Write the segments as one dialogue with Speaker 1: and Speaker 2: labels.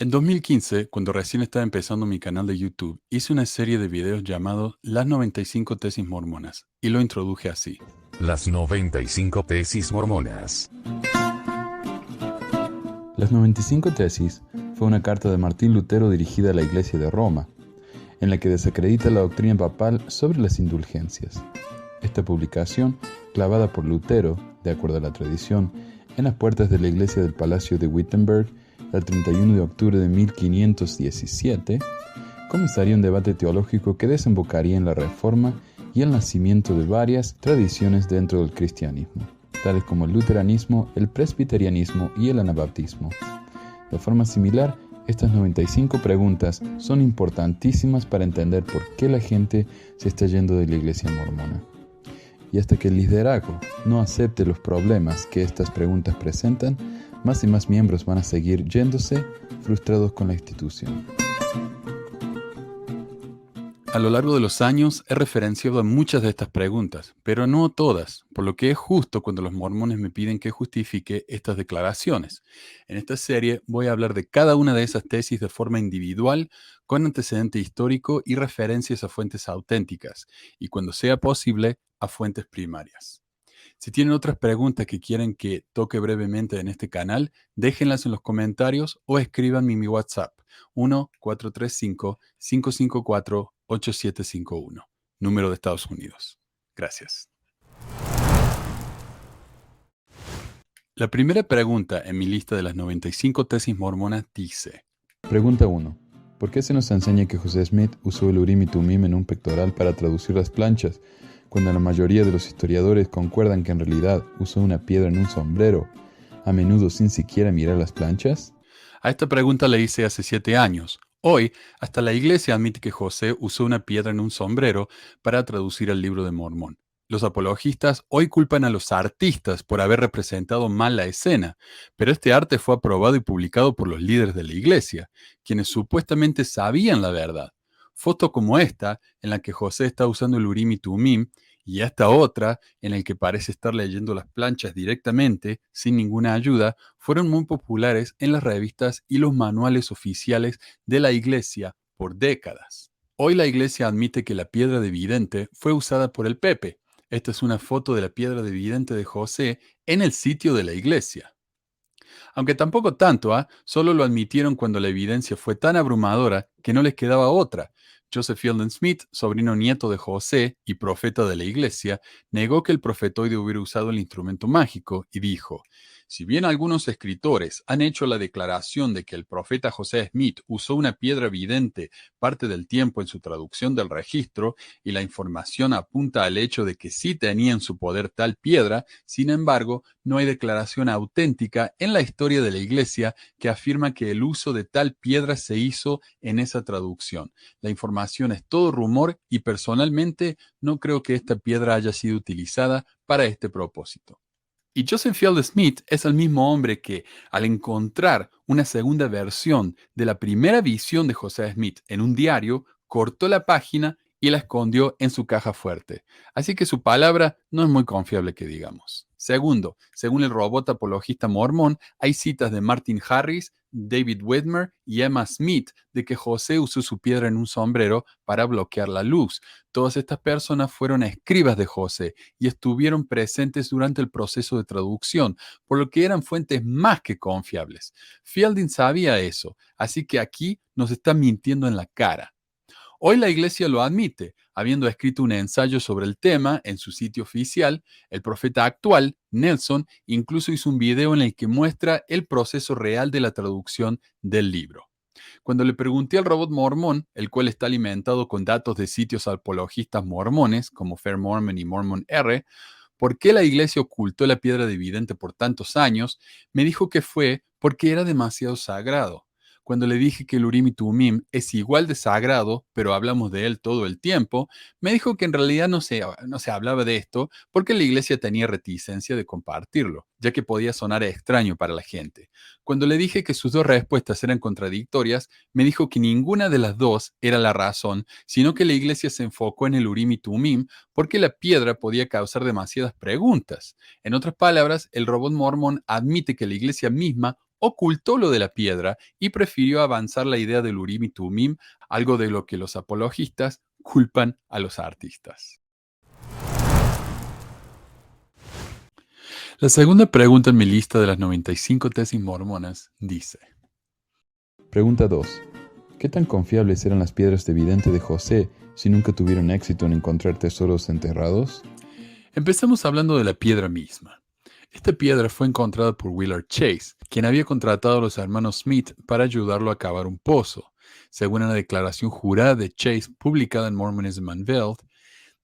Speaker 1: En 2015, cuando recién estaba empezando mi canal de YouTube, hice una serie de videos llamados Las 95 tesis mormonas, y lo introduje así.
Speaker 2: Las 95 tesis mormonas.
Speaker 3: Las 95 tesis fue una carta de Martín Lutero dirigida a la Iglesia de Roma, en la que desacredita la doctrina papal sobre las indulgencias. Esta publicación, clavada por Lutero, de acuerdo a la tradición, en las puertas de la iglesia del Palacio de Wittenberg el 31 de octubre de 1517, comenzaría un debate teológico que desembocaría en la reforma y el nacimiento de varias tradiciones dentro del cristianismo, tales como el luteranismo, el presbiterianismo y el anabaptismo. De forma similar, estas 95 preguntas son importantísimas para entender por qué la gente se está yendo de la iglesia mormona. Y hasta que el liderazgo no acepte los problemas que estas preguntas presentan, más y más miembros van a seguir yéndose frustrados con la institución.
Speaker 1: A lo largo de los años he referenciado a muchas de estas preguntas, pero no todas, por lo que es justo cuando los mormones me piden que justifique estas declaraciones. En esta serie voy a hablar de cada una de esas tesis de forma individual, con antecedente histórico y referencias a fuentes auténticas, y cuando sea posible, a fuentes primarias. Si tienen otras preguntas que quieren que toque brevemente en este canal, déjenlas en los comentarios o escríbanme en mi WhatsApp 1-435-554-8751, número de Estados Unidos. Gracias. La primera pregunta en mi lista de las 95 tesis mormonas dice:
Speaker 3: Pregunta 1. ¿Por qué se nos enseña que José Smith usó el Urim y Tumim en un pectoral para traducir las planchas, cuando la mayoría de los historiadores concuerdan que en realidad usó una piedra en un sombrero, a menudo sin siquiera mirar las planchas?
Speaker 1: A esta pregunta le hice hace 7 años. Hoy, hasta la iglesia admite que José usó una piedra en un sombrero para traducir el libro de Mormón. Los apologistas hoy culpan a los artistas por haber representado mal la escena, pero este arte fue aprobado y publicado por los líderes de la iglesia, quienes supuestamente sabían la verdad. Fotos como esta, en la que José está usando el Urim y Tumim, y esta otra, en la que parece estar leyendo las planchas directamente, sin ninguna ayuda, fueron muy populares en las revistas y los manuales oficiales de la iglesia por décadas. Hoy la iglesia admite que la piedra de vidente fue usada por el Pepe. Esta es una foto de la piedra de vidente de José en el sitio de la iglesia. Aunque tampoco tanto, solo lo admitieron cuando la evidencia fue tan abrumadora que no les quedaba otra. Joseph Fielding Smith, sobrino nieto de José y profeta de la iglesia, negó que el profetoide hubiera usado el instrumento mágico y dijo: si bien algunos escritores han hecho la declaración de que el profeta José Smith usó una piedra vidente parte del tiempo en su traducción del registro, y la información apunta al hecho de que sí tenía en su poder tal piedra, sin embargo, no hay declaración auténtica en la historia de la Iglesia que afirma que el uso de tal piedra se hizo en esa traducción. La información es todo rumor y personalmente no creo que esta piedra haya sido utilizada para este propósito. Y Joseph Fielding Smith es el mismo hombre que, al encontrar una segunda versión de la primera visión de José Smith en un diario, cortó la página y la escondió en su caja fuerte. Así que su palabra no es muy confiable que digamos. Segundo, según el robot apologista mormón, hay citas de Martin Harris, David Whitmer y Emma Smith de que José usó su piedra en un sombrero para bloquear la luz. Todas estas personas fueron escribas de José y estuvieron presentes durante el proceso de traducción, por lo que eran fuentes más que confiables. Fielding sabía eso, así que aquí nos está mintiendo en la cara. Hoy la iglesia lo admite, habiendo escrito un ensayo sobre el tema en su sitio oficial. El profeta actual, Nelson, incluso hizo un video en el que muestra el proceso real de la traducción del libro. Cuando le pregunté al robot mormón, el cual está alimentado con datos de sitios apologistas mormones como Fair Mormon y Mormon R, por qué la iglesia ocultó la piedra de vidente por tantos años, me dijo que fue porque era demasiado sagrado. Cuando le dije que el Urim y Tumim es igual de sagrado, pero hablamos de él todo el tiempo, me dijo que en realidad no se hablaba de esto porque la iglesia tenía reticencia de compartirlo, ya que podía sonar extraño para la gente. Cuando le dije que sus dos respuestas eran contradictorias, me dijo que ninguna de las dos era la razón, sino que la iglesia se enfocó en el Urim y Tumim porque la piedra podía causar demasiadas preguntas. En otras palabras, el robot mormón admite que la iglesia misma ocultó lo de la piedra y prefirió avanzar la idea del Urim y Tumim, algo de lo que los apologistas culpan a los artistas. La segunda pregunta en mi lista de las 95 tesis mormonas dice:
Speaker 3: Pregunta 2. ¿Qué tan confiables eran las piedras de vidente de José si nunca tuvieron éxito en encontrar tesoros enterrados?
Speaker 1: Empecemos hablando de la piedra misma. Esta piedra fue encontrada por Willard Chase, quien había contratado a los hermanos Smith para ayudarlo a cavar un pozo. Según una declaración jurada de Chase publicada en Mormonism Unveiled,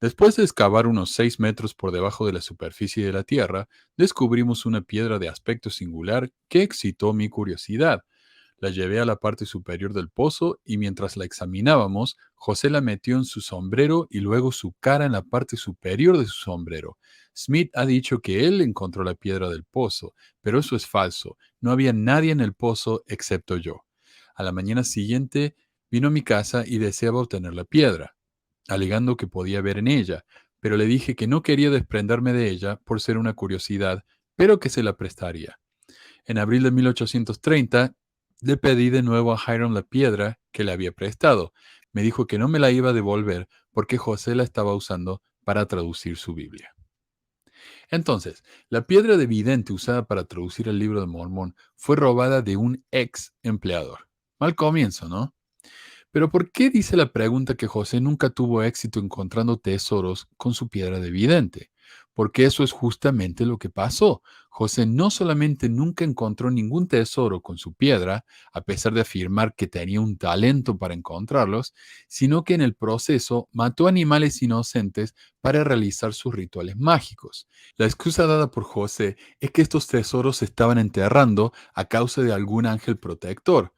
Speaker 1: después de excavar unos 6 metros por debajo de la superficie de la tierra, descubrimos una piedra de aspecto singular que excitó mi curiosidad. La llevé a la parte superior del pozo y mientras la examinábamos, José la metió en su sombrero y luego su cara en la parte superior de su sombrero. Smith ha dicho que él encontró la piedra del pozo, pero eso es falso. No había nadie en el pozo excepto yo. A la mañana siguiente vino a mi casa y deseaba obtener la piedra, alegando que podía ver en ella, pero le dije que no quería desprenderme de ella por ser una curiosidad, pero que se la prestaría. En abril de 1830, le pedí de nuevo a Hiram la piedra que le había prestado. Me dijo que no me la iba a devolver porque José la estaba usando para traducir su Biblia. Entonces, la piedra de vidente usada para traducir el libro de Mormón fue robada de un ex empleador. Mal comienzo, ¿no? Pero ¿por qué dice la pregunta que José nunca tuvo éxito encontrando tesoros con su piedra de vidente? Porque eso es justamente lo que pasó. José no solamente nunca encontró ningún tesoro con su piedra, a pesar de afirmar que tenía un talento para encontrarlos, sino que en el proceso mató animales inocentes para realizar sus rituales mágicos. La excusa dada por José es que estos tesoros se estaban enterrando a causa de algún ángel protector.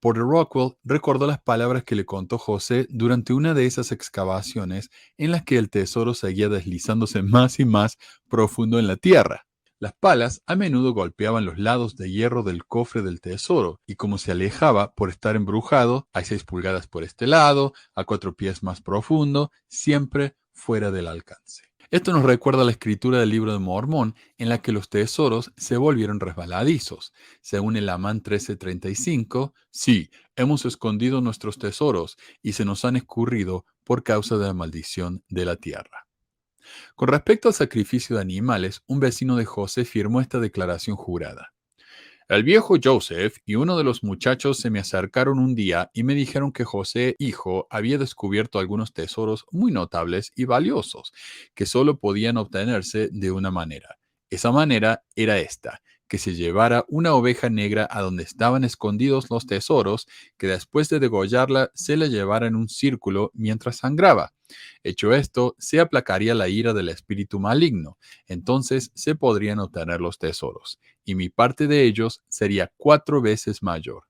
Speaker 1: Porter Rockwell recordó las palabras que le contó José durante una de esas excavaciones en las que el tesoro seguía deslizándose más y más profundo en la tierra. Las palas a menudo golpeaban los lados de hierro del cofre del tesoro, y como se alejaba por estar embrujado, a 6 pulgadas por este lado, a 4 pies más profundo, siempre fuera del alcance. Esto nos recuerda la escritura del libro de Mormón, en la que los tesoros se volvieron resbaladizos. Según el Amán 13:35, sí, hemos escondido nuestros tesoros y se nos han escurrido por causa de la maldición de la tierra. Con respecto al sacrificio de animales, un vecino de José firmó esta declaración jurada. El viejo Joseph y uno de los muchachos se me acercaron un día y me dijeron que José, hijo, había descubierto algunos tesoros muy notables y valiosos, que solo podían obtenerse de una manera. Esa manera era esta: que se llevara una oveja negra a donde estaban escondidos los tesoros, que después de degollarla se la llevara en un círculo mientras sangraba. Hecho esto, se aplacaría la ira del espíritu maligno, entonces se podrían obtener los tesoros, y mi parte de ellos sería 4 veces mayor.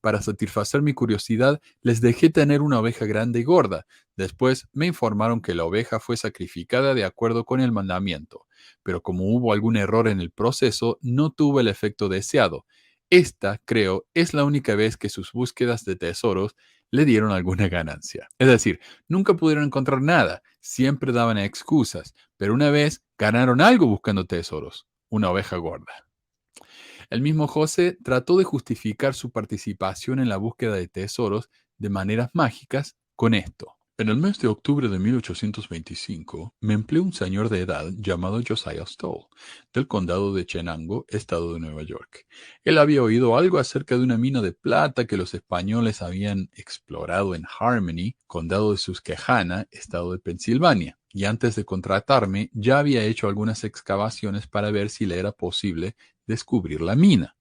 Speaker 1: Para satisfacer mi curiosidad, les dejé tener una oveja grande y gorda. Después me informaron que la oveja fue sacrificada de acuerdo con el mandamiento, pero como hubo algún error en el proceso, no tuvo el efecto deseado. Esta, creo, es la única vez que sus búsquedas de tesoros le dieron alguna ganancia. Es decir, nunca pudieron encontrar nada, siempre daban excusas, pero una vez ganaron algo buscando tesoros: una oveja gorda. El mismo José trató de justificar su participación en la búsqueda de tesoros de maneras mágicas con esto. En el mes de octubre de 1825, me empleó un señor de edad llamado Josiah Stoll, del condado de Chenango, estado de Nueva York. Él había oído algo acerca de una mina de plata que los españoles habían explorado en Harmony, condado de Susquehanna, estado de Pensilvania, y antes de contratarme ya había hecho algunas excavaciones para ver si le era posible descubrir la mina.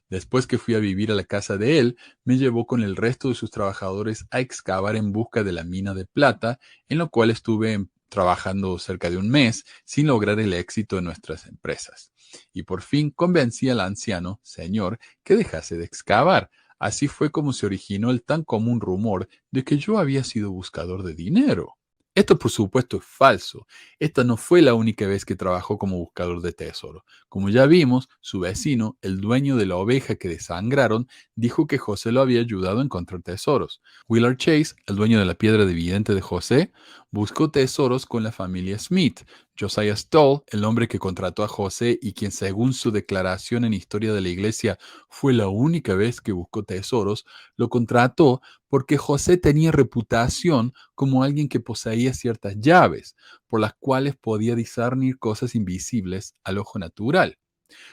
Speaker 1: Después que fui a vivir a la casa de él, me llevó con el resto de sus trabajadores a excavar en busca de la mina de plata, en lo cual estuve trabajando cerca de un mes sin lograr el éxito en nuestras empresas. Y por fin convencí al anciano señor que dejase de excavar. Así fue como se originó el tan común rumor de que yo había sido buscador de dinero. Esto, por supuesto, es falso. Esta no fue la única vez que trabajó como buscador de tesoro. Como ya vimos, su vecino, el dueño de la oveja que desangraron, dijo que José lo había ayudado a encontrar tesoros. Willard Chase, el dueño de la piedra de vidente de José, buscó tesoros con la familia Smith. Josiah Stowell, el hombre que contrató a José y quien según su declaración en Historia de la Iglesia fue la única vez que buscó tesoros, lo contrató porque José tenía reputación como alguien que poseía ciertas llaves, por las cuales podía discernir cosas invisibles al ojo natural.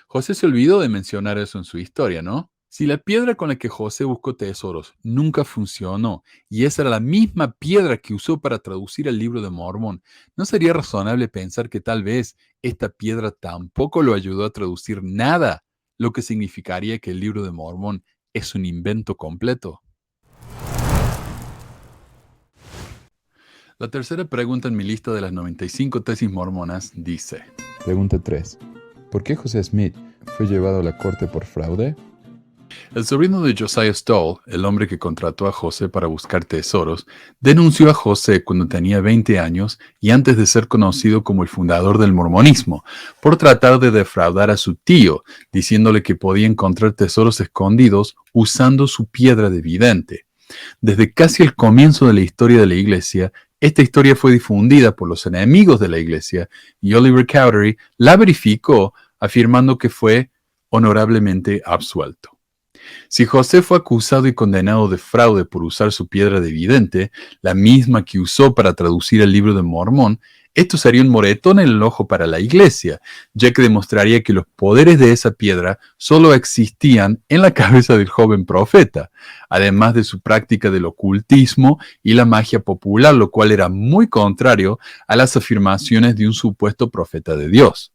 Speaker 1: José se olvidó de mencionar eso en su historia, ¿no? Si la piedra con la que José buscó tesoros nunca funcionó, y esa era la misma piedra que usó para traducir el libro de Mormón, ¿no sería razonable pensar que tal vez esta piedra tampoco lo ayudó a traducir nada, lo que significaría que el libro de Mormón es un invento completo? La tercera pregunta en mi lista de las 95 tesis mormonas dice:
Speaker 3: Pregunta 3. ¿Por qué José Smith fue llevado a la corte por fraude?
Speaker 1: El sobrino de Josiah Stowell, el hombre que contrató a José para buscar tesoros, denunció a José cuando tenía 20 años y antes de ser conocido como el fundador del mormonismo, por tratar de defraudar a su tío, diciéndole que podía encontrar tesoros escondidos usando su piedra de vidente. Desde casi el comienzo de la historia de la Iglesia, esta historia fue difundida por los enemigos de la Iglesia y Oliver Cowdery la verificó afirmando que fue honorablemente absuelto. Si José fue acusado y condenado de fraude por usar su piedra de vidente, la misma que usó para traducir el libro de Mormón, esto sería un moretón en el ojo para la Iglesia, ya que demostraría que los poderes de esa piedra solo existían en la cabeza del joven profeta, además de su práctica del ocultismo y la magia popular, lo cual era muy contrario a las afirmaciones de un supuesto profeta de Dios.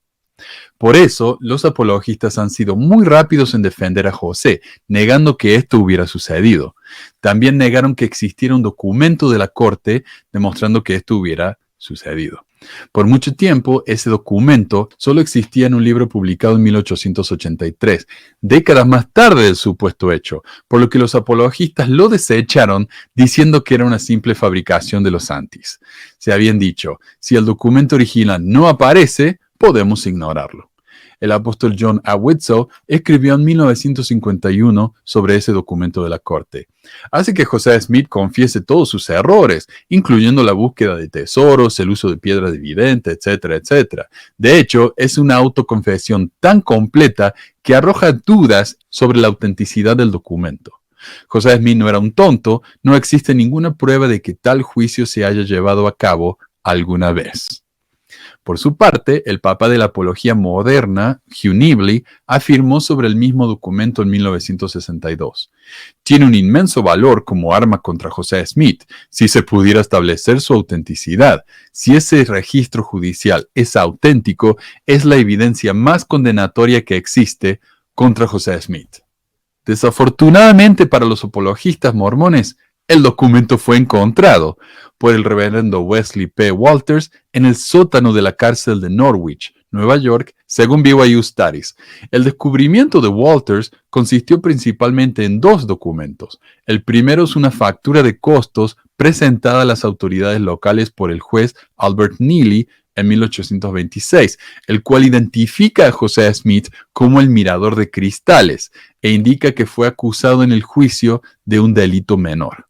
Speaker 1: Por eso, los apologistas han sido muy rápidos en defender a José, negando que esto hubiera sucedido. También negaron que existiera un documento de la corte demostrando que esto hubiera sucedido. Por mucho tiempo, ese documento solo existía en un libro publicado en 1883, décadas más tarde del supuesto hecho, por lo que los apologistas lo desecharon diciendo que era una simple fabricación de los santis. Se habían dicho, si el documento original no aparece, podemos ignorarlo. El apóstol John A. Widtsoe escribió en 1951 sobre ese documento de la corte. Hace que José Smith confiese todos sus errores, incluyendo la búsqueda de tesoros, el uso de piedra de vidente, etcétera, etcétera. De hecho, es una autoconfesión tan completa que arroja dudas sobre la autenticidad del documento. José Smith no era un tonto, no existe ninguna prueba de que tal juicio se haya llevado a cabo alguna vez. Por su parte, el papa de la apología moderna, Hugh Nibley, afirmó sobre el mismo documento en 1962. Tiene un inmenso valor como arma contra José Smith, si se pudiera establecer su autenticidad. Si ese registro judicial es auténtico, es la evidencia más condenatoria que existe contra José Smith. Desafortunadamente para los apologistas mormones, el documento fue encontrado por el reverendo Wesley P. Walters en el sótano de la cárcel de Norwich, Nueva York, según BYU Studies. El descubrimiento de Walters consistió principalmente en dos documentos. El primero es una factura de costos presentada a las autoridades locales por el juez Albert Neely en 1826, el cual identifica a José Smith como el mirador de cristales e indica que fue acusado en el juicio de un delito menor.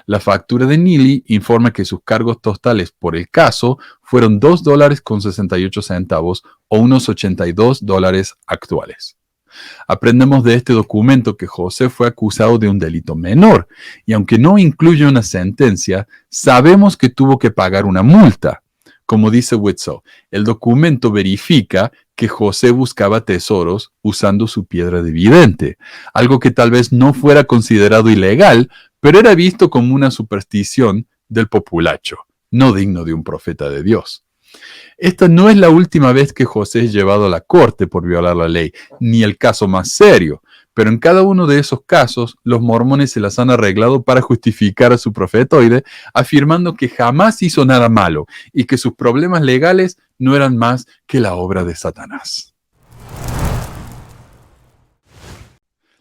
Speaker 1: La factura de Neely informa que sus cargos totales por el caso fueron $2.68 o unos $82 actuales. Aprendemos de este documento que José fue acusado de un delito menor, y aunque no incluye una sentencia, sabemos que tuvo que pagar una multa. Como dice Widtsoe, el documento verifica que José buscaba tesoros usando su piedra de vidente, algo que tal vez no fuera considerado ilegal, pero era visto como una superstición del populacho, no digno de un profeta de Dios. Esta no es la última vez que José es llevado a la corte por violar la ley, ni el caso más serio, pero en cada uno de esos casos, los mormones se las han arreglado para justificar a su profetoide, afirmando que jamás hizo nada malo y que sus problemas legales no eran más que la obra de Satanás.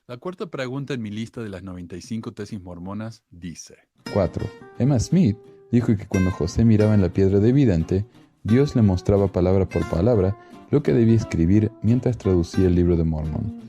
Speaker 1: La cuarta pregunta en mi lista de las 95 tesis mormonas dice:
Speaker 3: 4. Emma Smith dijo que cuando José miraba en la piedra de vidente, Dios le mostraba palabra por palabra lo que debía escribir mientras traducía el libro de Mormón.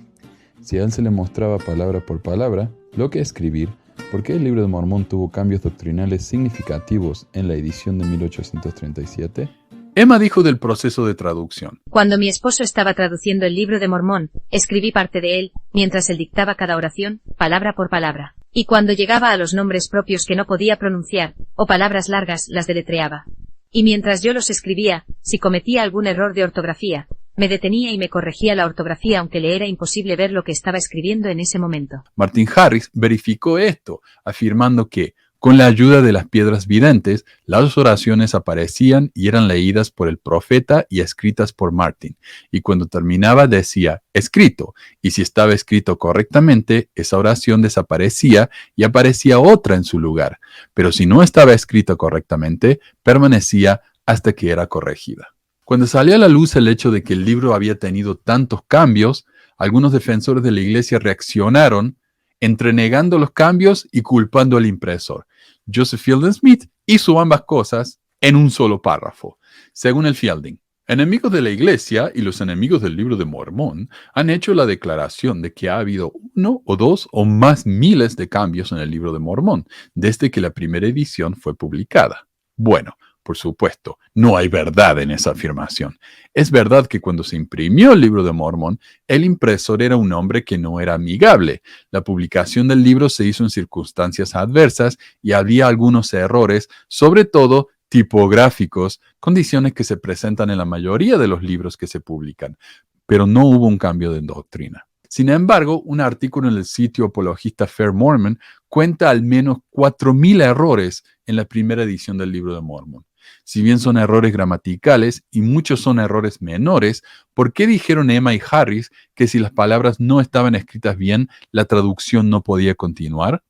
Speaker 3: Si a él se le mostraba palabra por palabra lo que escribir, ¿por qué el libro de Mormón tuvo cambios doctrinales significativos en la edición de 1837?
Speaker 1: Emma dijo del proceso de traducción.
Speaker 4: Cuando mi esposo estaba traduciendo el libro de Mormón, escribí parte de él, mientras él dictaba cada oración, palabra por palabra. Y cuando llegaba a los nombres propios que no podía pronunciar, o palabras largas, las deletreaba. Y mientras yo los escribía, si cometía algún error de ortografía, me detenía y me corregía la ortografía aunque le era imposible ver lo que estaba escribiendo en ese momento.
Speaker 1: Martin Harris verificó esto, afirmando que, con la ayuda de las piedras videntes, las oraciones aparecían y eran leídas por el profeta y escritas por Martin. Y cuando terminaba decía, escrito, y si estaba escrito correctamente, esa oración desaparecía y aparecía otra en su lugar. Pero si no estaba escrita correctamente, permanecía hasta que era corregida. Cuando salió a la luz el hecho de que el libro había tenido tantos cambios, algunos defensores de la iglesia reaccionaron entre negando los cambios y culpando al impresor. Joseph Fielding Smith hizo ambas cosas en un solo párrafo. Según el Fielding, enemigos de la iglesia y los enemigos del libro de Mormón han hecho la declaración de que ha habido 1 o 2 o más miles de cambios en el libro de Mormón desde que la primera edición fue publicada. Bueno, por supuesto, no hay verdad en esa afirmación. Es verdad que cuando se imprimió el libro de Mormón, el impresor era un hombre que no era amigable. La publicación del libro se hizo en circunstancias adversas y había algunos errores, sobre todo tipográficos, condiciones que se presentan en la mayoría de los libros que se publican, pero no hubo un cambio de doctrina. Sin embargo, un artículo en el sitio apologista Fair Mormon cuenta al menos 4,000 errores en la primera edición del libro de Mormón. Si bien son errores gramaticales y muchos son errores menores, ¿por qué dijeron Emma y Harris que si las palabras no estaban escritas bien, la traducción no podía continuar?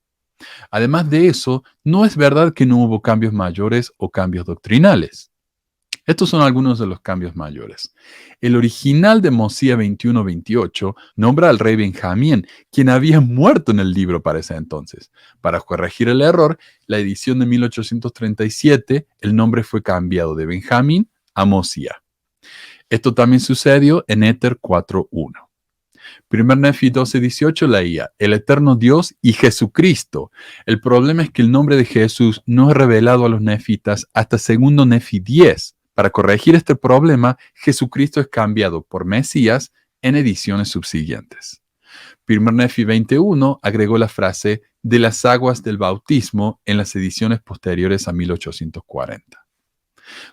Speaker 1: Además de eso, no es verdad que no hubo cambios mayores o cambios doctrinales. Estos son algunos de los cambios mayores. El original de Mosiah 21:28 nombra al rey Benjamín, quien había muerto en el libro para ese entonces. Para corregir el error, la edición de 1837, el nombre fue cambiado de Benjamín a Mosiah. Esto también sucedió en Éter 4:1. Primer Nefi 12:18 leía, el eterno Dios y Jesucristo. El problema es que el nombre de Jesús no es revelado a los nefitas hasta segundo Nefi 10. Para corregir este problema, Jesucristo es cambiado por Mesías en ediciones subsiguientes. Primer Nefi 20:1 agregó la frase de las aguas del bautismo en las ediciones posteriores a 1840.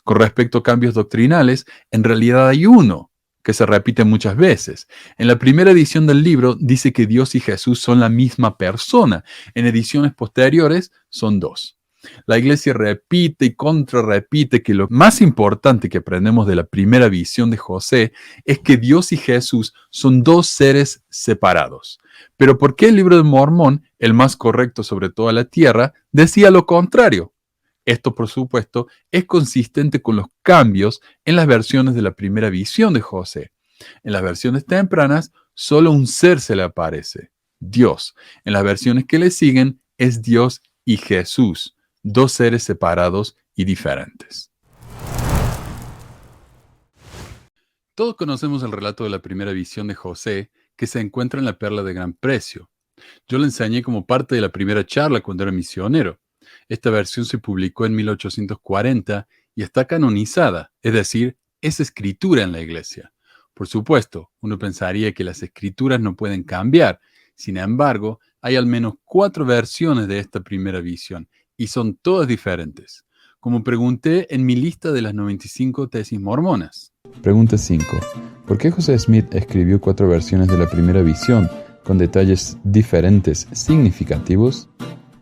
Speaker 1: Con respecto a cambios doctrinales, en realidad hay uno que se repite muchas veces. En la primera edición del libro dice que Dios y Jesús son la misma persona. En ediciones posteriores son dos. La iglesia repite y contrarrepite que lo más importante que aprendemos de la primera visión de José es que Dios y Jesús son dos seres separados. Pero ¿por qué el libro de Mormón, el más correcto sobre toda la tierra, decía lo contrario? Esto, por supuesto, es consistente con los cambios en las versiones de la primera visión de José. En las versiones tempranas, solo un ser se le aparece, Dios. En las versiones que le siguen, es Dios y Jesús, dos seres separados y diferentes. Todos conocemos el relato de la primera visión de José, que se encuentra en la Perla de Gran Precio. Yo lo enseñé como parte de la primera charla cuando era misionero. Esta versión se publicó en 1840 y está canonizada, es decir, es escritura en la iglesia. Por supuesto, uno pensaría que las escrituras no pueden cambiar. Sin embargo, hay al menos 4 versiones de esta primera visión y son todas diferentes. Como pregunté en mi lista de las 95 tesis mormonas.
Speaker 3: Pregunta 5. ¿Por qué José Smith escribió 4 versiones de la primera visión con detalles diferentes significativos?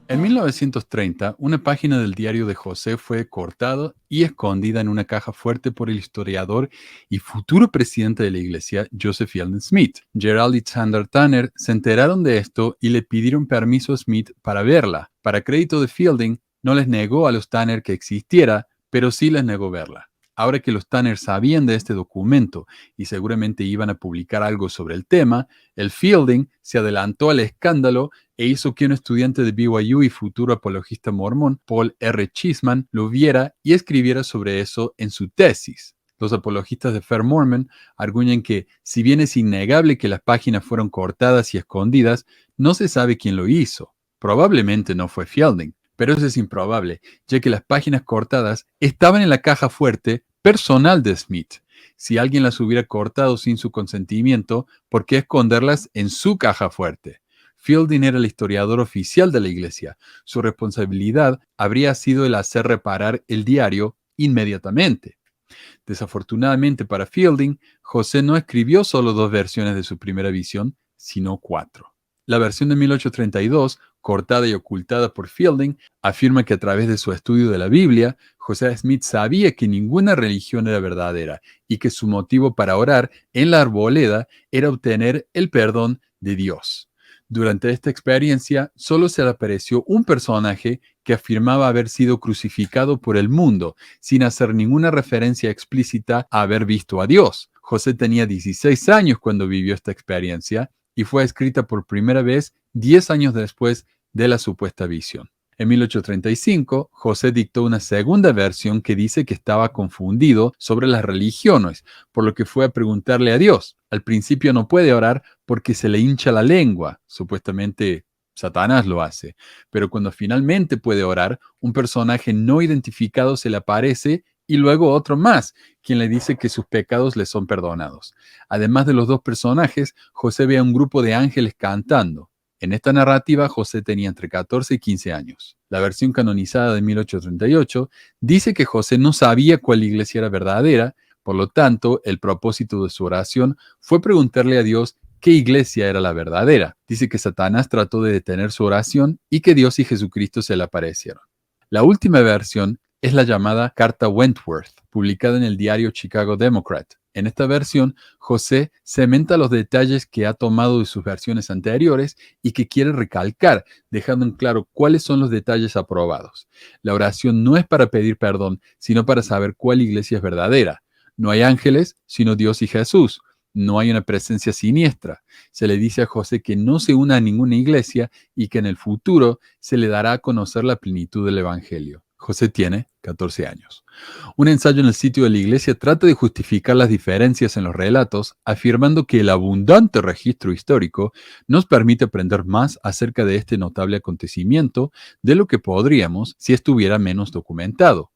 Speaker 1: En 1930, una página del diario de José fue cortada y escondida en una caja fuerte por el historiador y futuro presidente de la iglesia, Joseph Fielding Smith. Gerald y Chandler Tanner se enteraron de esto y le pidieron permiso a Smith para verla. Para crédito de Fielding, no les negó a los Tanner que existiera, pero sí les negó verla. Ahora que los Tanner sabían de este documento y seguramente iban a publicar algo sobre el tema, el Fielding se adelantó al escándalo e hizo que un estudiante de BYU y futuro apologista mormón, Paul R. Cheeseman, lo viera y escribiera sobre eso en su tesis. Los apologistas de Fair Mormon arguyen que, si bien es innegable que las páginas fueron cortadas y escondidas, no se sabe quién lo hizo. Probablemente no fue Fielding, pero eso es improbable, ya que las páginas cortadas estaban en la caja fuerte personal de Smith. Si alguien las hubiera cortado sin su consentimiento, ¿por qué esconderlas en su caja fuerte? Fielding era el historiador oficial de la iglesia. Su responsabilidad habría sido el hacer reparar el diario inmediatamente. Desafortunadamente para Fielding, José no escribió solo 2 versiones de su primera visión, sino 4. La versión de 1832, cortada y ocultada por Fielding, afirma que a través de su estudio de la Biblia, José Smith sabía que ninguna religión era verdadera y que su motivo para orar en la arboleda era obtener el perdón de Dios. Durante esta experiencia, solo se le apareció un personaje que afirmaba haber sido crucificado por el mundo, sin hacer ninguna referencia explícita a haber visto a Dios. José tenía 16 años cuando vivió esta experiencia y fue escrita por primera vez 10 años después de la supuesta visión. En 1835, José dictó una segunda versión que dice que estaba confundido sobre las religiones, por lo que fue a preguntarle a Dios. Al principio no puede orar porque se le hincha la lengua, supuestamente Satanás lo hace, pero cuando finalmente puede orar, un personaje no identificado se le aparece y luego otro más, quien le dice que sus pecados le son perdonados. Además de los 2 personajes, José ve a un grupo de ángeles cantando. En esta narrativa, José tenía entre 14 y 15 años. La versión canonizada de 1838 dice que José no sabía cuál iglesia era verdadera, por lo tanto, el propósito de su oración fue preguntarle a Dios qué iglesia era la verdadera. Dice que Satanás trató de detener su oración y que Dios y Jesucristo se le aparecieron. La última versión es la llamada Carta Wentworth, publicada en el diario Chicago Democrat. En esta versión, José cementa los detalles que ha tomado de sus versiones anteriores y que quiere recalcar, dejando en claro cuáles son los detalles aprobados. La oración no es para pedir perdón, sino para saber cuál iglesia es verdadera. No hay ángeles, sino Dios y Jesús. No hay una presencia siniestra. Se le dice a José que no se una a ninguna iglesia y que en el futuro se le dará a conocer la plenitud del Evangelio. José tiene 14 años. Un ensayo en el sitio de la iglesia trata de justificar las diferencias en los relatos, afirmando que el abundante registro histórico nos permite aprender más acerca de este notable acontecimiento de lo que podríamos si estuviera menos documentado,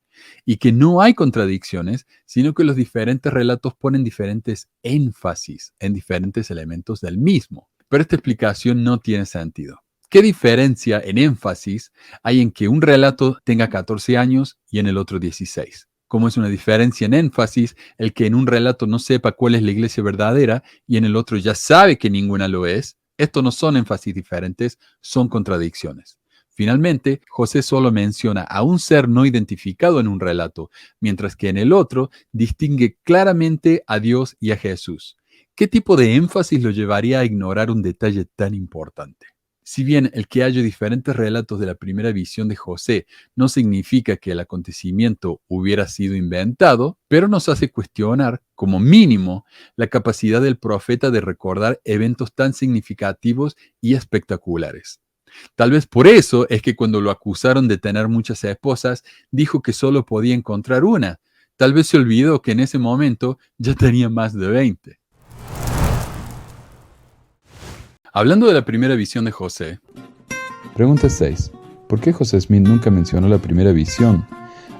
Speaker 1: y que no hay contradicciones, sino que los diferentes relatos ponen diferentes énfasis en diferentes elementos del mismo. Pero esta explicación no tiene sentido. ¿Qué diferencia en énfasis hay en que un relato tenga 14 años y en el otro 16? ¿Cómo es una diferencia en énfasis el que en un relato no sepa cuál es la iglesia verdadera y en el otro ya sabe que ninguna lo es? Estos no son énfasis diferentes, son contradicciones. Finalmente, José solo menciona a un ser no identificado en un relato, mientras que en el otro distingue claramente a Dios y a Jesús. ¿Qué tipo de énfasis lo llevaría a ignorar un detalle tan importante? Si bien el que haya diferentes relatos de la primera visión de José no significa que el acontecimiento hubiera sido inventado, pero nos hace cuestionar, como mínimo, la capacidad del profeta de recordar eventos tan significativos y espectaculares. Tal vez por eso es que cuando lo acusaron de tener muchas esposas, dijo que solo podía encontrar una. Tal vez se olvidó que en ese momento ya tenía más de 20. Hablando de la primera visión de José.
Speaker 3: Pregunta 6. ¿Por qué José Smith nunca mencionó la primera visión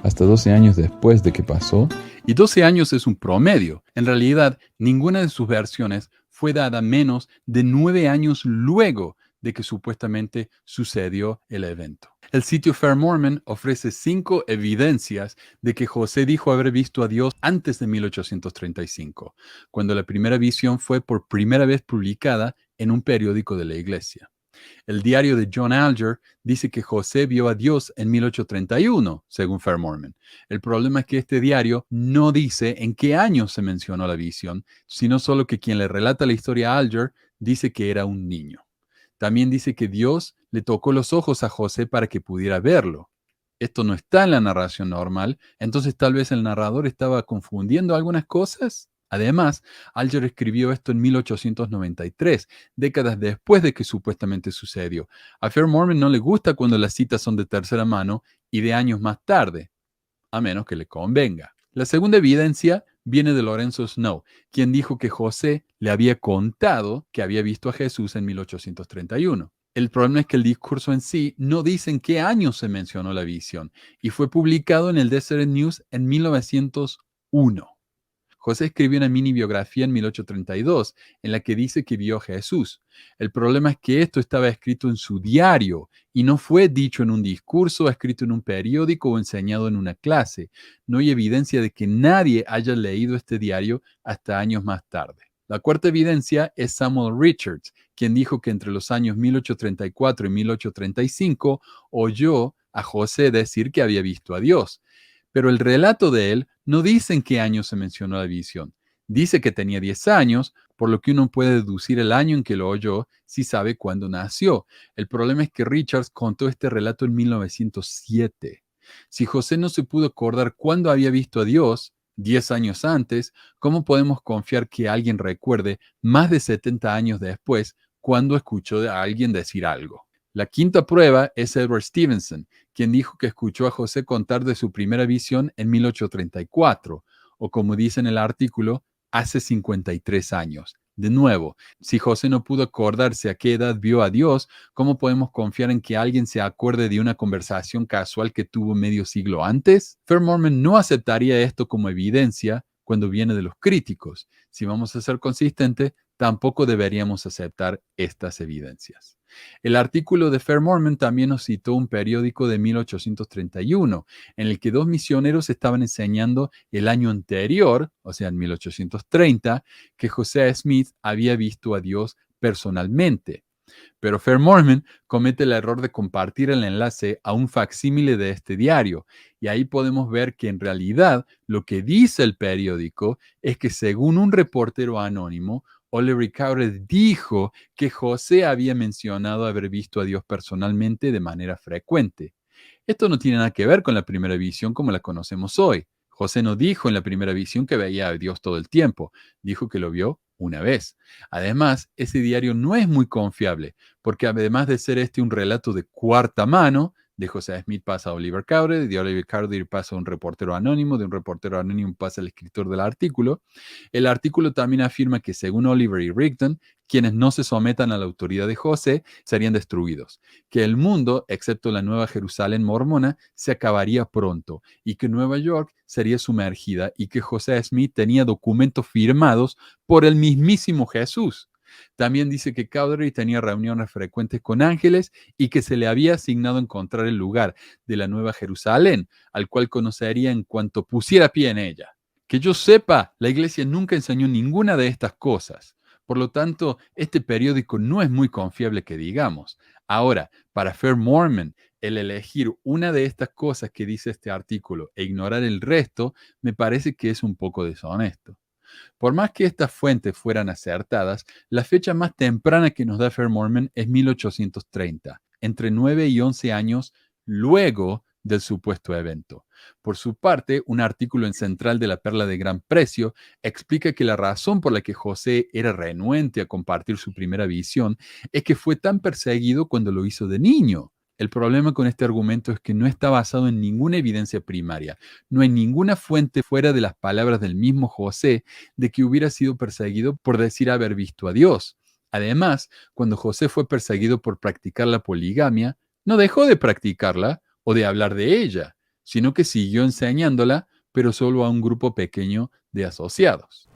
Speaker 3: hasta 12 años después de que pasó?
Speaker 1: Y 12 años es un promedio. En realidad, ninguna de sus versiones fue dada menos de 9 años luego de que supuestamente sucedió el evento. El sitio Fair Mormon ofrece 5 evidencias de que José dijo haber visto a Dios antes de 1835, cuando la primera visión fue por primera vez publicada en un periódico de la iglesia. El diario de John Alger dice que José vio a Dios en 1831, según Fair Mormon. El problema es que este diario no dice en qué año se mencionó la visión, sino solo que quien le relata la historia a Alger dice que era un niño. También dice que Dios le tocó los ojos a José para que pudiera verlo. Esto no está en la narración normal, entonces tal vez el narrador estaba confundiendo algunas cosas. Además, Alger escribió esto en 1893, décadas después de que supuestamente sucedió. A Fair Mormon no le gusta cuando las citas son de tercera mano y de años más tarde, a menos que le convenga. La segunda evidencia viene de Lorenzo Snow, quien dijo que José le había contado que había visto a Jesús en 1831. El problema es que el discurso en sí no dice en qué año se mencionó la visión y fue publicado en el Deseret News en 1911. 1. José escribió una mini biografía en 1832 en la que dice que vio a Jesús. El problema es que esto estaba escrito en su diario y no fue dicho en un discurso, escrito en un periódico o enseñado en una clase. No hay evidencia de que nadie haya leído este diario hasta años más tarde. La cuarta evidencia es Samuel Richards, quien dijo que entre los años 1834 y 1835 oyó a José decir que había visto a Dios. Pero el relato de él no dice en qué año se mencionó la visión. Dice que tenía 10 años, por lo que uno puede deducir el año en que lo oyó si sabe cuándo nació. El problema es que Richards contó este relato en 1907. Si José no se pudo acordar cuándo había visto a Dios, 10 años antes, ¿cómo podemos confiar que alguien recuerde más de 70 años después cuando escuchó a alguien decir algo? La quinta prueba es Edward Stevenson, quien dijo que escuchó a José contar de su primera visión en 1834, o como dice en el artículo, hace 53 años. De nuevo, si José no pudo acordarse a qué edad vio a Dios, ¿cómo podemos confiar en que alguien se acuerde de una conversación casual que tuvo medio siglo antes? Fair Mormon no aceptaría esto como evidencia cuando viene de los críticos. Si vamos a ser consistentes, tampoco deberíamos aceptar estas evidencias. El artículo de Fair Mormon también nos citó un periódico de 1831, en el que dos misioneros estaban enseñando el año anterior, o sea, en 1830, que José Smith había visto a Dios personalmente. Pero Fair Mormon comete el error de compartir el enlace a un facsímile de este diario, y ahí podemos ver que en realidad lo que dice el periódico es que según un reportero anónimo, Oliver Cowdery dijo que José había mencionado haber visto a Dios personalmente de manera frecuente. Esto no tiene nada que ver con la primera visión como la conocemos hoy. José no dijo en la primera visión que veía a Dios todo el tiempo, dijo que lo vio una vez. Además, ese diario no es muy confiable, porque además de ser este un relato de cuarta mano, de José Smith pasa a Oliver Cowdery, de Oliver Cowdery pasa a un reportero anónimo, de un reportero anónimo pasa al escritor del artículo. El artículo también afirma que según Oliver y Rigdon, quienes no se sometan a la autoridad de José serían destruidos, que el mundo, excepto la Nueva Jerusalén mormona, se acabaría pronto y que Nueva York sería sumergida y que José Smith tenía documentos firmados por el mismísimo Jesús. También dice que Cowdery tenía reuniones frecuentes con ángeles y que se le había asignado encontrar el lugar de la Nueva Jerusalén, al cual conocería en cuanto pusiera pie en ella. Que yo sepa, la iglesia nunca enseñó ninguna de estas cosas. Por lo tanto, este periódico no es muy confiable que digamos. Ahora, para Fair Mormon, el elegir una de estas cosas que dice este artículo e ignorar el resto, me parece que es un poco deshonesto. Por más que estas fuentes fueran acertadas, la fecha más temprana que nos da Fair Mormon es 1830, entre 9 y 11 años luego del supuesto evento. Por su parte, un artículo en Central de la Perla de Gran Precio explica que la razón por la que José era renuente a compartir su primera visión es que fue tan perseguido cuando lo hizo de niño. El problema con este argumento es que no está basado en ninguna evidencia primaria. No hay ninguna fuente fuera de las palabras del mismo José de que hubiera sido perseguido por decir haber visto a Dios. Además, cuando José fue perseguido por practicar la poligamia, no dejó de practicarla o de hablar de ella, sino que siguió enseñándola, pero solo a un grupo pequeño de asociados.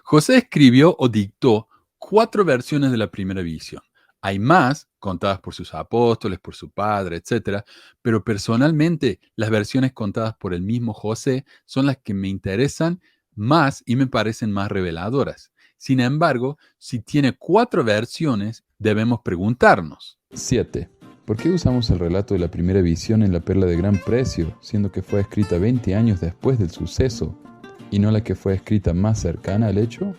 Speaker 1: José escribió o dictó 4 versiones de la primera visión. Hay más, contadas por sus apóstoles, por su padre, etc. Pero personalmente, las versiones contadas por el mismo José son las que me interesan más y me parecen más reveladoras. Sin embargo, si tiene 4 versiones, debemos preguntarnos.
Speaker 3: 7. ¿Por qué usamos el relato de la primera visión en la Perla de Gran Precio, siendo que fue escrita 20 años después del suceso, y no la que fue escrita más cercana al hecho?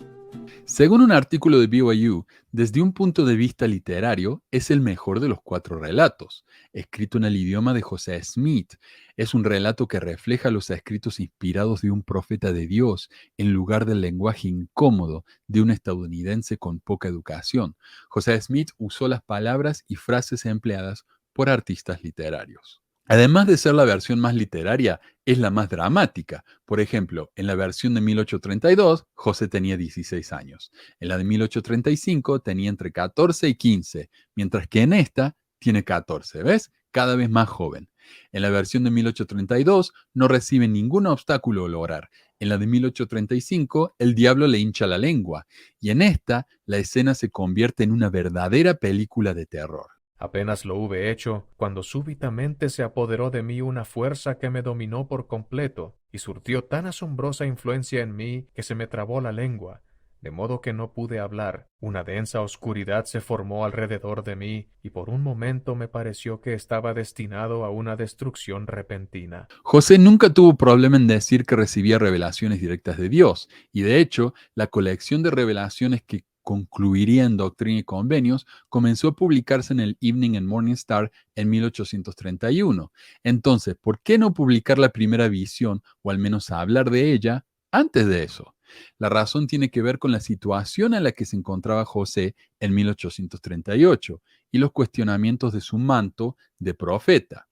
Speaker 1: Según un artículo de BYU, desde un punto de vista literario, es el mejor de los 4 relatos, escrito en el idioma de José Smith. Es un relato que refleja los escritos inspirados de un profeta de Dios, en lugar del lenguaje incómodo de un estadounidense con poca educación. José Smith usó las palabras y frases empleadas por artistas literarios. Además de ser la versión más literaria, es la más dramática. Por ejemplo, en la versión de 1832, José tenía 16 años. En la de 1835 tenía entre 14 y 15, mientras que en esta tiene 14, ¿ves? Cada vez más joven. En la versión de 1832 no recibe ningún obstáculo al orar. En la de 1835 el diablo le hincha la lengua. Y en esta la escena se convierte en una verdadera película de terror.
Speaker 5: Apenas lo hube hecho, cuando súbitamente se apoderó de mí una fuerza que me dominó por completo, y surtió tan asombrosa influencia en mí que se me trabó la lengua, de modo que no pude hablar. Una densa oscuridad se formó alrededor de mí, y por un momento me pareció que estaba destinado a una destrucción repentina.
Speaker 1: José nunca tuvo problema en decir que recibía revelaciones directas de Dios, y de hecho, la colección de revelaciones que concluiría en Doctrina y Convenios comenzó a publicarse en el Evening and Morning Star en 1831. Entonces, ¿por qué no publicar la primera visión, o al menos hablar de ella, antes de eso? La razón tiene que ver con la situación en la que se encontraba José en 1838 y los cuestionamientos de su manto de profeta.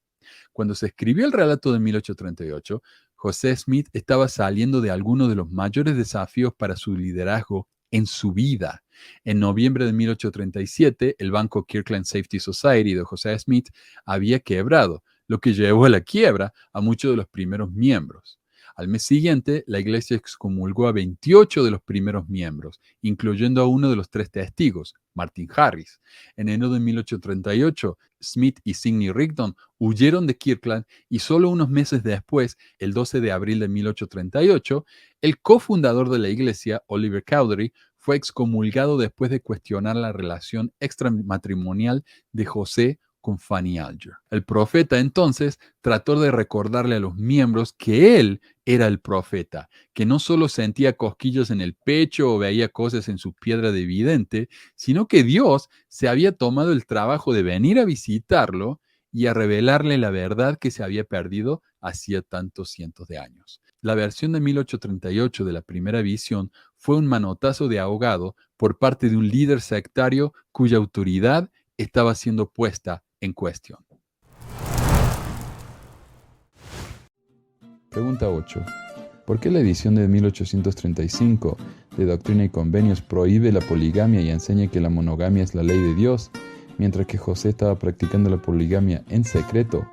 Speaker 1: Cuando se escribió el relato de 1838, José Smith estaba saliendo de alguno de los mayores desafíos para su liderazgo en su vida. En noviembre de 1837, el banco Kirkland Safety Society de José Smith había quebrado, lo que llevó a la quiebra a muchos de los primeros miembros. Al mes siguiente, la iglesia excomulgó a 28 de los primeros miembros, incluyendo a uno de los 3 testigos, Martin Harris. En enero de 1838, Smith y Sidney Rigdon huyeron de Kirkland y solo unos meses después, el 12 de abril de 1838, el cofundador de la iglesia, Oliver Cowdery, fue excomulgado después de cuestionar la relación extramatrimonial de José con Fanny Alger. El profeta entonces trató de recordarle a los miembros que él era el profeta, que no solo sentía cosquillas en el pecho o veía cosas en su piedra de vidente, sino que Dios se había tomado el trabajo de venir a visitarlo y a revelarle la verdad que se había perdido hacía tantos cientos de años. La versión de 1838 de la primera visión fue un manotazo de ahogado por parte de un líder sectario cuya autoridad estaba siendo puesta en cuestión.
Speaker 3: Pregunta 8. ¿Por qué la edición de 1835 de Doctrina y Convenios prohíbe la poligamia y enseña que la monogamia es la ley de Dios, mientras que José estaba practicando la poligamia en secreto?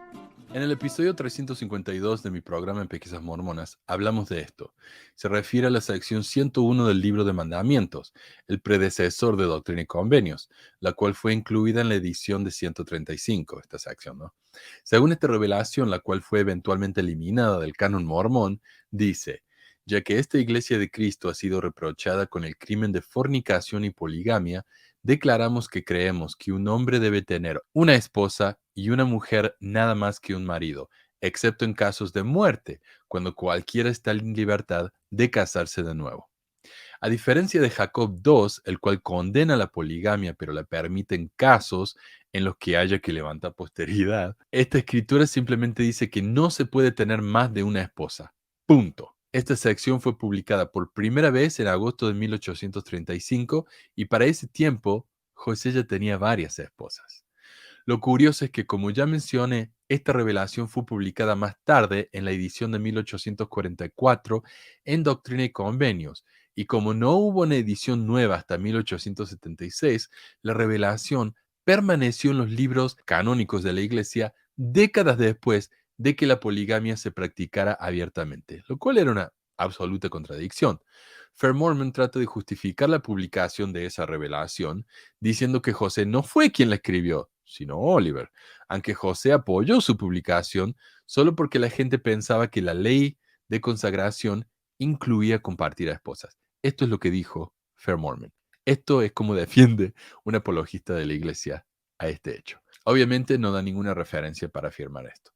Speaker 1: En el episodio 352 de mi programa en Pesquisas Mormonas hablamos de esto. Se refiere a la sección 101 del Libro de Mandamientos, el predecesor de Doctrina y Convenios, la cual fue incluida en la edición de 135, esta sección, ¿no? Según esta revelación, la cual fue eventualmente eliminada del canon mormón, dice: ya que esta iglesia de Cristo ha sido reprochada con el crimen de fornicación y poligamia, declaramos que creemos que un hombre debe tener una esposa y una mujer nada más que un marido, excepto en casos de muerte, cuando cualquiera está en libertad de casarse de nuevo. A diferencia de Jacob 2, el cual condena la poligamia pero la permite en casos en los que haya que levantar posteridad, esta escritura simplemente dice que no se puede tener más de una esposa. Punto. Esta sección fue publicada por primera vez en agosto de 1835 y para ese tiempo José ya tenía varias esposas. Lo curioso es que, como ya mencioné, esta revelación fue publicada más tarde en la edición de 1844 en Doctrina y Convenios, y como no hubo una edición nueva hasta 1876, la revelación permaneció en los libros canónicos de la Iglesia décadas después de que la poligamia se practicara abiertamente, lo cual era una absoluta contradicción. Fair Mormon trata de justificar la publicación de esa revelación diciendo que José no fue quien la escribió, sino Oliver, aunque José apoyó su publicación solo porque la gente pensaba que la ley de consagración incluía compartir a esposas. Esto es lo que dijo Fair Mormon. Esto es como defiende un apologista de la iglesia a este hecho. Obviamente no da ninguna referencia para afirmar esto.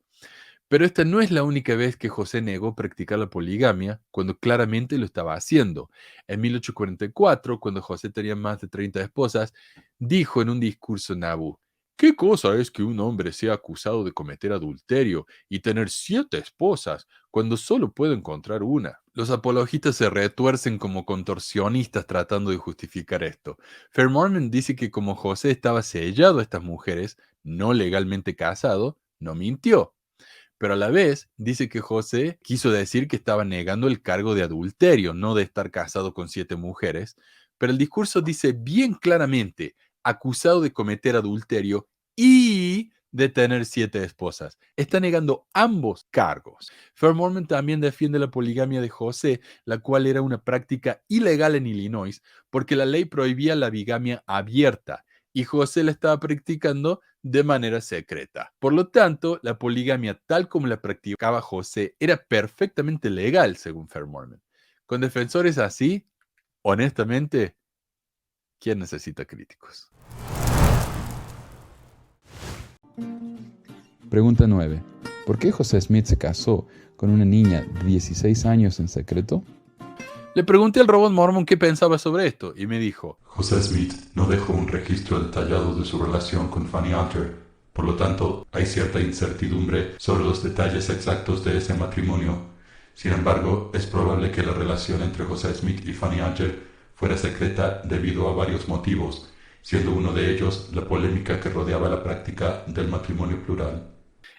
Speaker 1: Pero esta no es la única vez que José negó practicar la poligamia, cuando claramente lo estaba haciendo. En 1844, cuando José tenía más de 30 esposas, dijo en un discurso en Nauvoo: ¿qué cosa es que un hombre sea acusado de cometer adulterio y tener 7 esposas cuando solo puede encontrar una? Los apologistas se retuercen como contorsionistas tratando de justificar esto. Fair Mormon dice que como José estaba sellado a estas mujeres, no legalmente casado, no mintió. Pero a la vez dice que José quiso decir que estaba negando el cargo de adulterio, no de estar casado con 7 mujeres. Pero el discurso dice bien claramente: acusado de cometer adulterio y de tener 7 esposas. Está negando ambos cargos. Fair Mormon también defiende la poligamia de José, la cual era una práctica ilegal en Illinois porque la ley prohibía la bigamia abierta y José la estaba practicando de manera secreta. Por lo tanto, la poligamia tal como la practicaba José era perfectamente legal, según Fair Mormon. Con defensores así, honestamente, ¿quién necesita críticos?
Speaker 3: Pregunta 9. ¿Por qué José Smith se casó con una niña de 16 años en secreto?
Speaker 1: Le pregunté al robot mormón qué pensaba sobre esto y me dijo:
Speaker 6: José Smith no dejó un registro detallado de su relación con Fanny Alger, por lo tanto hay cierta incertidumbre sobre los detalles exactos de ese matrimonio. Sin embargo, es probable que la relación entre José Smith y Fanny Alger fuera secreta debido a varios motivos, siendo uno de ellos la polémica que rodeaba la práctica del matrimonio plural.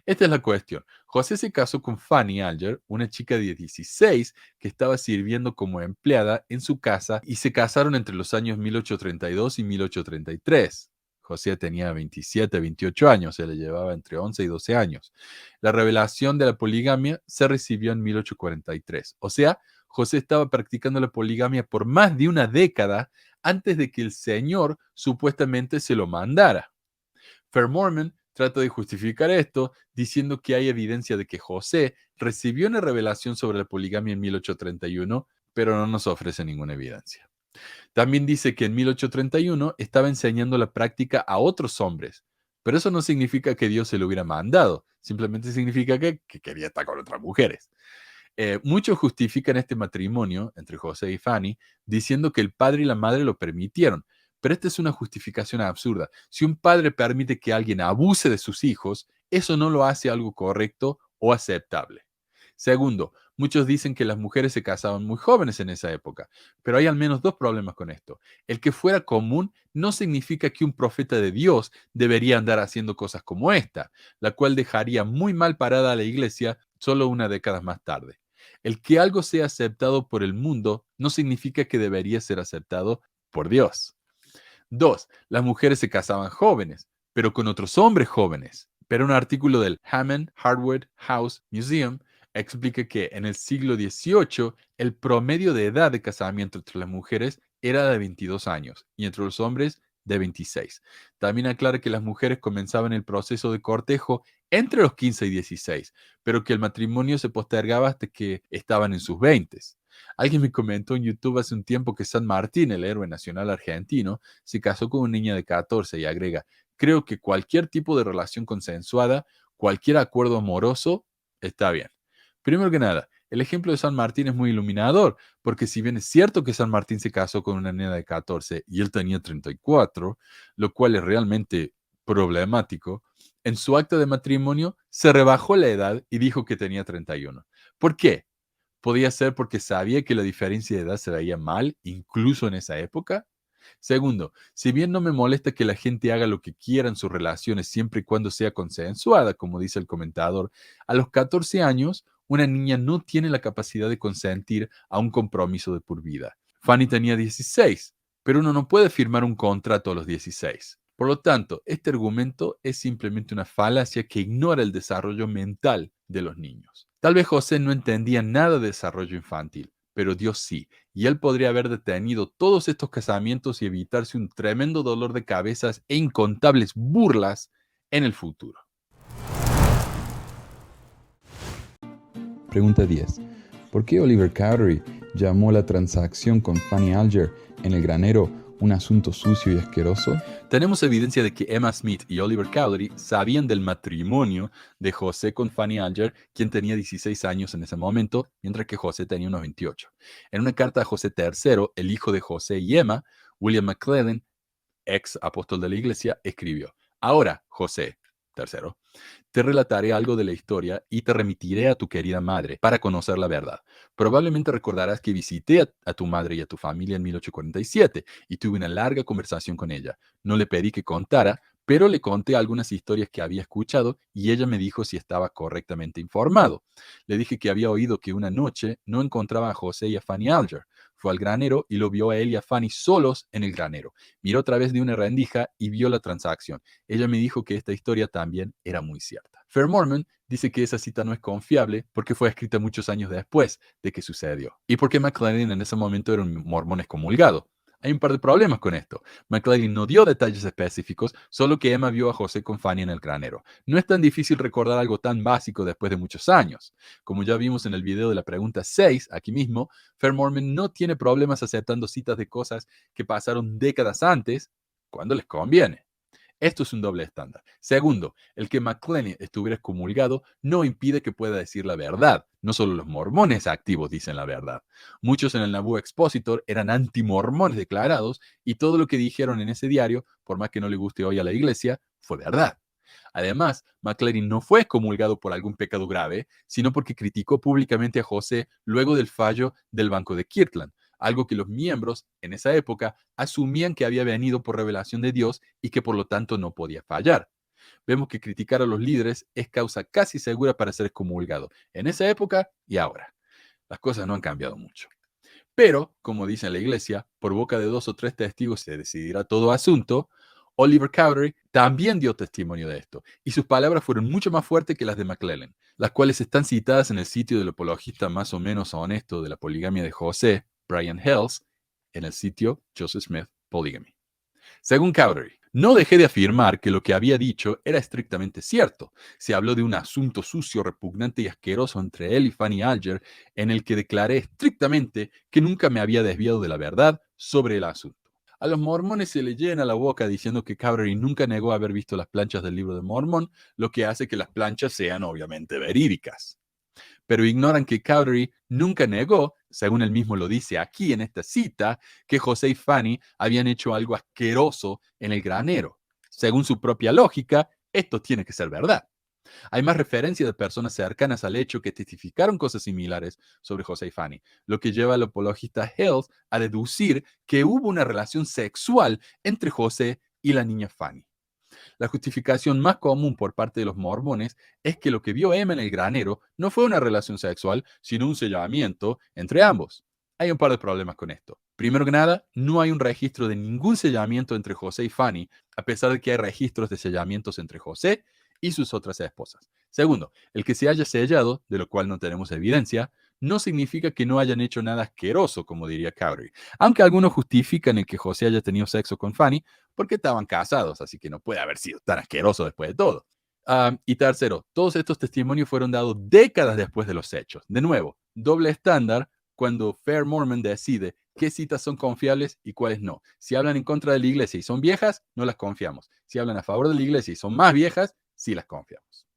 Speaker 1: Esta es la cuestión. José se casó con Fanny Alger, una chica de 16 que estaba sirviendo como empleada en su casa y se casaron entre los años 1832 y 1833. José tenía 27, 28 años, se le llevaba entre 11 y 12 años. La revelación de la poligamia se recibió en 1843. O sea, José estaba practicando la poligamia por más de una década antes de que el Señor supuestamente se lo mandara. Fair Mormon trata de justificar esto diciendo que hay evidencia de que José recibió una revelación sobre la poligamia en 1831, pero no nos ofrece ninguna evidencia. También dice que en 1831 estaba enseñando la práctica a otros hombres, pero eso no significa que Dios se lo hubiera mandado, simplemente significa que quería estar con otras mujeres. Muchos justifican este matrimonio entre José y Fanny diciendo que el padre y la madre lo permitieron, pero esta es una justificación absurda. Si un padre permite que alguien abuse de sus hijos, eso no lo hace algo correcto o aceptable. Segundo, muchos dicen que las mujeres se casaban muy jóvenes en esa época, pero hay al menos 2 problemas con esto. El que fuera común no significa que un profeta de Dios debería andar haciendo cosas como esta, la cual dejaría muy mal parada a la iglesia solo una década más tarde. El que algo sea aceptado por el mundo no significa que debería ser aceptado por Dios. 2. Las mujeres se casaban jóvenes, pero con otros hombres jóvenes. Pero un artículo del Hammond Hardwood House Museum explica que en el siglo XVIII el promedio de edad de casamiento entre las mujeres era de 22 años y entre los hombres de 26. También aclara que las mujeres comenzaban el proceso de cortejo entre los 15 y 16, pero que el matrimonio se postergaba hasta que estaban en sus 20. Alguien me comentó en YouTube hace un tiempo que San Martín, el héroe nacional argentino, se casó con una niña de 14 y agrega: creo que cualquier tipo de relación consensuada, cualquier acuerdo amoroso, está bien. Primero que nada, el ejemplo de San Martín es muy iluminador, porque si bien es cierto que San Martín se casó con una niña de 14 y él tenía 34, lo cual es realmente problemático, en su acta de matrimonio se rebajó la edad y dijo que tenía 31. ¿Por qué? ¿Podía ser porque sabía que la diferencia de edad se veía mal, incluso en esa época? Segundo, si bien no me molesta que la gente haga lo que quiera en sus relaciones siempre y cuando sea consensuada, como dice el comentador, a los 14 años, una niña no tiene la capacidad de consentir a un compromiso de por vida. Fanny tenía 16, pero uno no puede firmar un contrato a los 16. Por lo tanto, este argumento es simplemente una falacia que ignora el desarrollo mental de los niños. Tal vez José no entendía nada de desarrollo infantil, pero Dios sí, y él podría haber detenido todos estos casamientos y evitarse un tremendo dolor de cabezas e incontables burlas en el futuro.
Speaker 3: Pregunta 10. ¿Por qué Oliver Cowdery llamó la transacción con Fanny Alger en el granero un asunto sucio y asqueroso?
Speaker 1: Tenemos evidencia de que Emma Smith y Oliver Cowdery sabían del matrimonio de José con Fanny Alger, quien tenía 16 años en ese momento, mientras que José tenía unos 28. En una carta a José III, el hijo de José y Emma, William McClellan, ex apóstol de la iglesia, escribió: ahora, José III, te relataré algo de la historia y te remitiré a tu querida madre para conocer la verdad. Probablemente recordarás que visité a tu madre y a tu familia en 1847 y tuve una larga conversación con ella. No le pedí que contara, pero le conté algunas historias que había escuchado y ella me dijo si estaba correctamente informado. Le dije que había oído que una noche no encontraba a José y a Fanny Alger. fue al granero y lo vio a él y a Fanny solos en el granero. Miró a través de una rendija y vio la transacción. Ella me dijo que esta historia también era muy cierta. Fair Mormon dice que esa cita no es confiable porque fue escrita muchos años después de que sucedió y porque McClellan en ese momento era un mormón excomulgado. Hay un par de problemas con esto. McClellan no dio detalles específicos, solo que Emma vio a José con Fanny en el granero. No es tan difícil recordar algo tan básico después de muchos años. Como ya vimos en el video de la pregunta 6, aquí mismo, Fair Mormon no tiene problemas aceptando citas de cosas que pasaron décadas antes cuando les conviene. Esto es un doble estándar. Segundo, el que McClellan estuviera excomulgado no impide que pueda decir la verdad. No solo los mormones activos dicen la verdad. Muchos en el Nauvoo Expositor eran antimormones declarados y todo lo que dijeron en ese diario, por más que no le guste hoy a la iglesia, fue verdad. Además, McClellan no fue excomulgado por algún pecado grave, sino porque criticó públicamente a José luego del fallo del Banco de Kirtland, algo que los miembros en esa época asumían que había venido por revelación de Dios y que por lo tanto no podía fallar. Vemos que criticar a los líderes es causa casi segura para ser excomulgado, en esa época y ahora. Las cosas no han cambiado mucho. Pero, como dice la iglesia, por boca de 2 o 3 testigos se decidirá todo asunto. Oliver Cowdery también dio testimonio de esto, y sus palabras fueron mucho más fuertes que las de McClellan, las cuales están citadas en el sitio del apologista más o menos honesto de la poligamia de José, Brian Hells, en el sitio Joseph Smith Polygamy. Según Cowdery, no dejé de afirmar que lo que había dicho era estrictamente cierto. Se habló de un asunto sucio, repugnante y asqueroso entre él y Fanny Alger, en el que declaré estrictamente que nunca me había desviado de la verdad sobre el asunto. A los mormones se le llena la boca diciendo que Cowdery nunca negó haber visto las planchas del libro de Mormón, lo que hace que las planchas sean obviamente verídicas. Pero ignoran que Cowdery nunca negó, según él mismo lo dice aquí en esta cita, que José y Fanny habían hecho algo asqueroso en el granero. Según su propia lógica, esto tiene que ser verdad. Hay más referencias de personas cercanas al hecho que testificaron cosas similares sobre José y Fanny, lo que lleva al apologista Hells a deducir que hubo una relación sexual entre José y la niña Fanny. La justificación más común por parte de los mormones es que lo que vio Emma en el granero no fue una relación sexual, sino un sellamiento entre ambos. Hay un par de problemas con esto. Primero que nada, no hay un registro de ningún sellamiento entre José y Fanny, a pesar de que hay registros de sellamientos entre José y sus otras esposas. Segundo, el que se haya sellado, de lo cual no tenemos evidencia, no significa que no hayan hecho nada asqueroso, como diría Cowdery, aunque algunos justifican el que José haya tenido sexo con Fanny porque estaban casados, así que no puede haber sido tan asqueroso después de todo. Y tercero, todos estos testimonios fueron dados décadas después de los hechos. De nuevo, doble estándar cuando Fair Mormon decide qué citas son confiables y cuáles no. Si hablan en contra de la iglesia y son viejas, no las confiamos. Si hablan a favor de la iglesia y son más viejas, sí las confiamos.